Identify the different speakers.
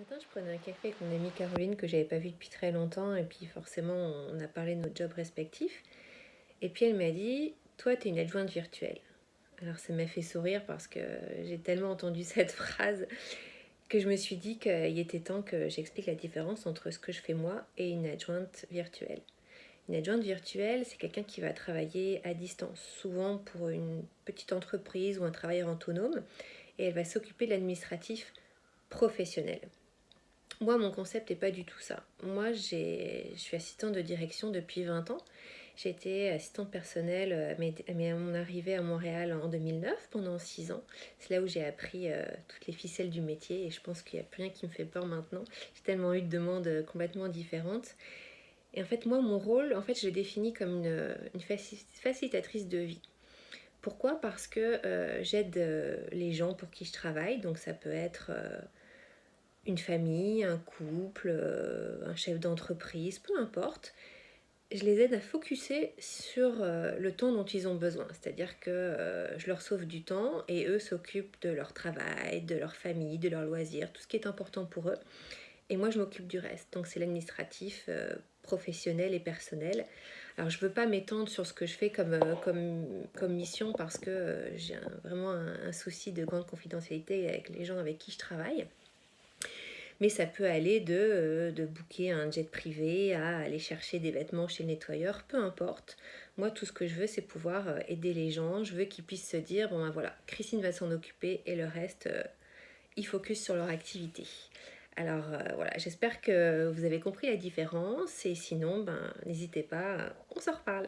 Speaker 1: Matin, je prenais un café avec mon amie Caroline que j'avais pas vue depuis très longtemps et puis forcément on a parlé de nos jobs respectifs et puis elle m'a dit toi t'es une adjointe virtuelle. Alors ça m'a fait sourire parce que j'ai tellement entendu cette phrase que je me suis dit qu'il était temps que j'explique la différence entre ce que je fais moi et une adjointe virtuelle. Une adjointe virtuelle, c'est quelqu'un qui va travailler à distance, souvent pour une petite entreprise ou un travailleur autonome, et elle va s'occuper de l'administratif professionnel. Moi, mon concept n'est pas du tout ça. Moi, je suis assistante de direction depuis 20 ans. J'ai été assistante personnelle à mon arrivée à Montréal en 2009 pendant 6 ans. C'est là où j'ai appris toutes les ficelles du métier et je pense qu'il n'y a plus rien qui me fait peur maintenant. J'ai tellement eu de demandes complètement différentes. Et en fait, moi, mon rôle, en fait, je le définis comme une facilitatrice de vie. Pourquoi? Parce que j'aide les gens pour qui je travaille. Donc ça peut être une famille, un couple, un chef d'entreprise, peu importe. Je les aide à focuser sur le temps dont ils ont besoin. C'est-à-dire que je leur sauve du temps et eux s'occupent de leur travail, de leur famille, de leurs loisirs, tout ce qui est important pour eux. Et moi, je m'occupe du reste. Donc c'est l'administratif, professionnel et personnel. Alors je ne veux pas m'étendre sur ce que je fais comme mission parce que j'ai vraiment un souci de grande confidentialité avec les gens avec qui je travaille. Mais ça peut aller de booker un jet privé à aller chercher des vêtements chez le nettoyeur, peu importe. Moi, tout ce que je veux, c'est pouvoir aider les gens. Je veux qu'ils puissent se dire, bon ben voilà, Christine va s'en occuper et le reste, ils focus sur leur activité. Alors voilà, j'espère que vous avez compris la différence et sinon, ben, n'hésitez pas, on s'en reparle.